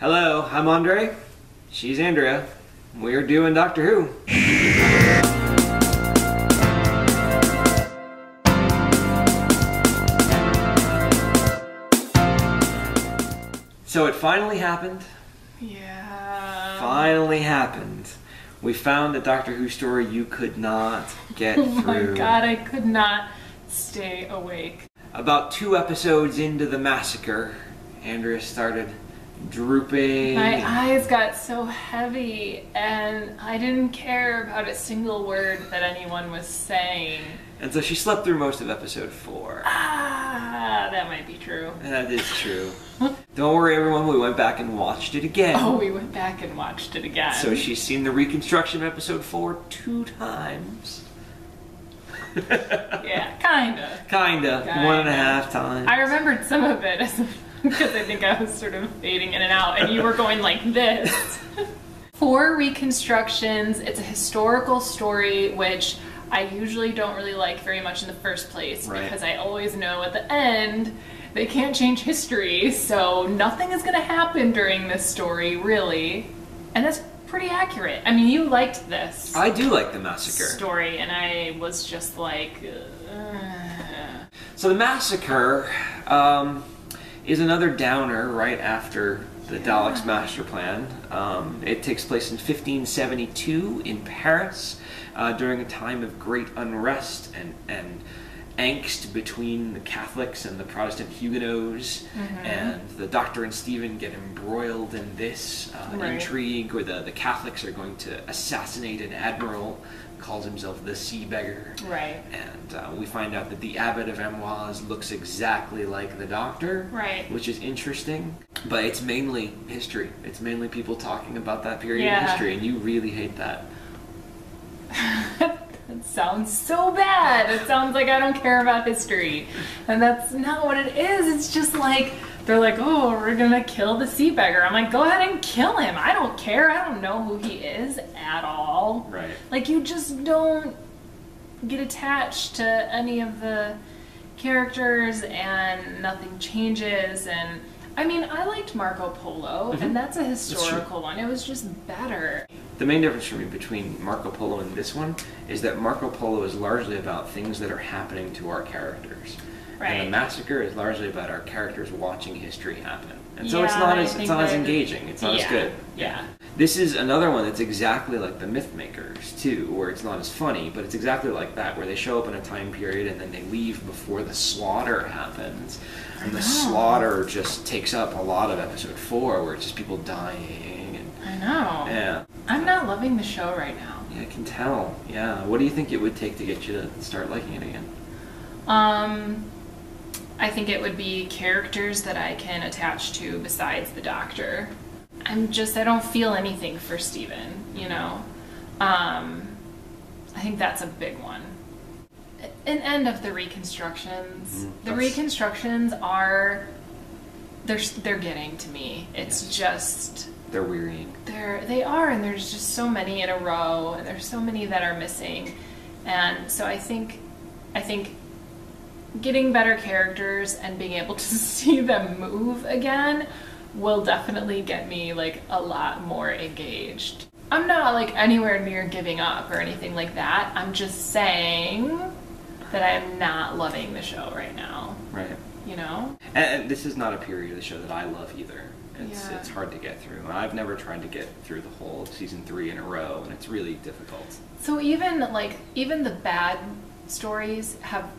Hello, I'm Andre. She's Andrea. We're doing Doctor Who. So it finally happened. Yeah. Finally happened. We found a Doctor Who story you could not get through. Oh my god, I could not stay awake. About 2 episodes into the Massacre, Andrea started drooping. My eyes got so heavy and I didn't care about a single word that anyone was saying. And so she slept through most of episode 4. Ah, that might be true. That is true. Don't worry everyone, we went back and watched it again. Oh, we went back and watched it again. So she's seen the reconstruction of episode 4 2 times. Yeah, kinda. Kinda. 1.5 times. I remembered some of it because I think I was sort of fading in and out and you were going like this. 4 reconstructions. It's a historical story, which I usually don't really like very much in the first place, right, because I always know at the end they can't change history, so nothing is going to happen during this story, really. And that's pretty accurate. I mean, you liked this. I do like the Massacre story, and I was just like... So the Massacre is another downer right after the Daleks' master plan. It takes place in 1572 in Paris during a time of great unrest and angst between the Catholics and the Protestant Huguenots, and the Doctor and Stephen get embroiled in this intrigue where the Catholics are going to assassinate an admiral who calls himself the Sea Beggar. Right. And we find out that the Abbot of Amboise looks exactly like the Doctor, which is interesting. But it's mainly history. It's mainly people talking about that period in history, and you really hate that. It sounds so bad. It sounds like I don't care about history. And that's not what it is. It's just like, they're like, oh, we're gonna kill the Sea Beggar. I'm like, go ahead and kill him. I don't care. I don't know who he is at all. Right. Like, you just don't get attached to any of the characters and nothing changes. And I mean, I liked Marco Polo, and that's a historical one. It was just better. The main difference for me between Marco Polo and this one is that Marco Polo is largely about things that are happening to our characters. Right. And the Massacre is largely about our characters watching history happen. And so it's not as engaging. It's not as good. Yeah. This is another one that's exactly like the Mythmakers too, where it's not as funny, but it's exactly like that, where they show up in a time period and then they leave before the slaughter happens. And the slaughter just takes up a lot of episode 4, where it's just people dying. I know. Yeah. I'm not loving the show right now. Yeah, I can tell. Yeah. What do you think it would take to get you to start liking it again? I think it would be characters that I can attach to besides the Doctor. I don't feel anything for Stephen, you know? I think that's a big one. An end of the reconstructions. The reconstructions are... They're getting to me. It's just... They're wearying. They are, and there's just so many in a row, and there's so many that are missing. And so I think getting better characters and being able to see them move again will definitely get me like a lot more engaged. I'm not like anywhere near giving up or anything like that. I'm just saying that I'm not loving the show right now. Right. You know? And this is not a period of the show that I love either. It's hard to get through. I've never tried to get through the whole season 3 in a row, and it's really difficult. So even the bad stories have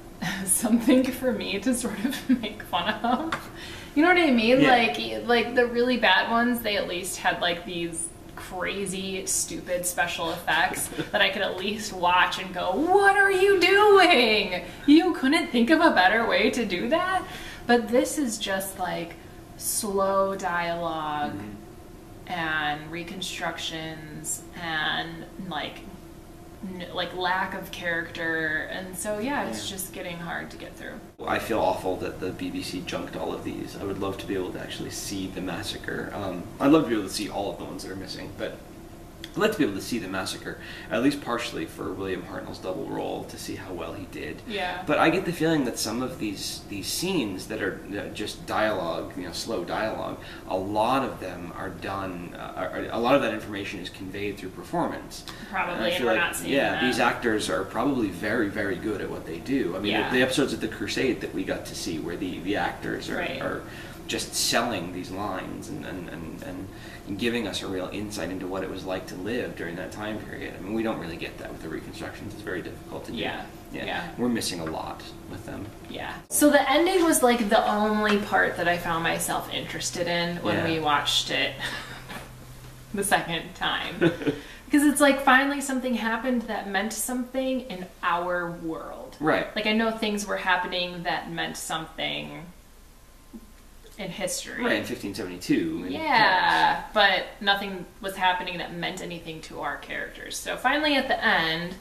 something for me to sort of make fun of. You know what I mean? Yeah. Like the really bad ones, they at least had like these crazy, stupid special effects that I could at least watch and go, what are you doing? You couldn't think of a better way to do that? But this is just like slow dialogue and reconstructions and like lack of character, and so it's just getting hard to get through. I feel awful that the BBC junked all of these. I would love to be able to actually see the Massacre. I'd love to be able to see all of the ones that are missing, but I'd like to be able to see the Massacre, at least partially for William Hartnell's double role, to see how well he did. Yeah. But I get the feeling that some of these scenes that are just dialogue, slow dialogue, a lot of them are done. A lot of that information is conveyed through performance. Probably, and we're not seeing that. These actors are probably very, very good at what they do. I mean, the episodes of The Crusade that we got to see, where the actors are just selling these lines and giving us a real insight into what it was like to live during that time period. I mean, we don't really get that with the reconstructions. It's very difficult to do. Yeah. We're missing a lot with them. Yeah. So the ending was like the only part that I found myself interested in when we watched it the second time. Because it's like finally something happened that meant something in our world. Right. Like I know things were happening that meant something in history. Right, in 1572. Yeah, but nothing was happening that meant anything to our characters. So finally at the end,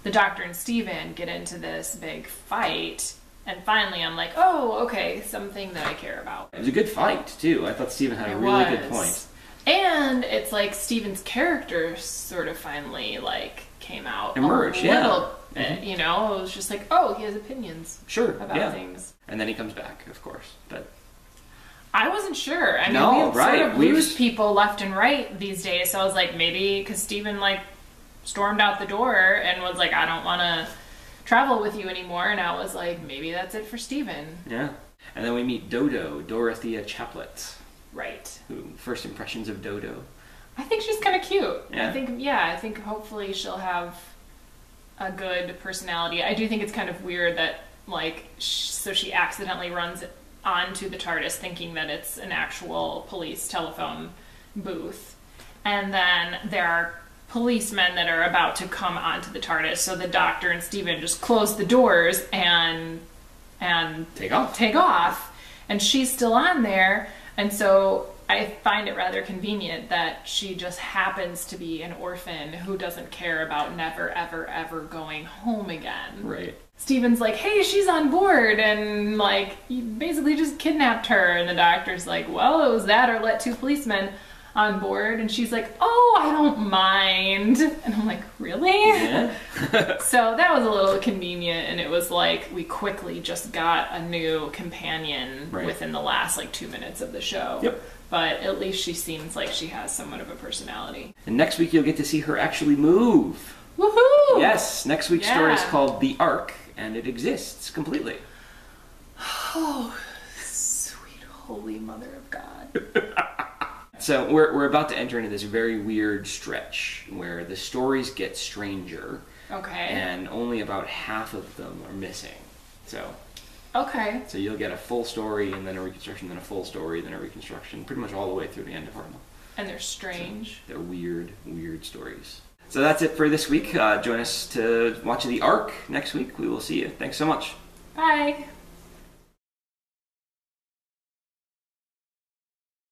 the Doctor and Steven get into this big fight, and finally I'm like, oh, okay, something that I care about. It was a good fight, too. I thought Steven had a really good point. And it's like Steven's character sort of finally, like, came out Emerged, a little bit, you know? It was just like, oh, he has opinions about things. And then he comes back, of course, but... I wasn't sure. I mean, we sort of lose people left and right these days, so I was like, maybe, because Steven, like, stormed out the door and was like, I don't want to travel with you anymore, and I was like, maybe that's it for Steven. Yeah. And then we meet Dodo, Dorothea Chaplet. Right. First impressions of Dodo. I think she's kind of cute. Yeah. I think hopefully she'll have a good personality. I do think it's kind of weird that, like, so she accidentally runs onto the TARDIS thinking that it's an actual police telephone booth. And then there are policemen that are about to come onto the TARDIS, so the Doctor and Steven just close the doors and take off. And she's still on there, and so I find it rather convenient that she just happens to be an orphan who doesn't care about never, ever, ever going home again. Right. Steven's like, hey, she's on board, and, like, you basically just kidnapped her, and the Doctor's like, well, it was that or let two policemen on board, and she's like, oh, I don't mind, and I'm like, really? Yeah. So that was a little convenient, and it was like, we quickly just got a new companion within the last, like, 2 minutes of the show. Yep. But at least she seems like she has somewhat of a personality. And next week you'll get to see her actually move. Woohoo! Yes, next week's story is called The Ark, and it exists completely. Oh, sweet holy mother of God. So we're about to enter into this very weird stretch where the stories get stranger. Okay. And only about half of them are missing. So you'll get a full story, and then a reconstruction, then a full story, then a reconstruction, pretty much all the way through the end of Hartnell. And they're strange. So they're weird, weird stories. So that's it for this week. Join us to watch The Ark next week. We will see you. Thanks so much. Bye.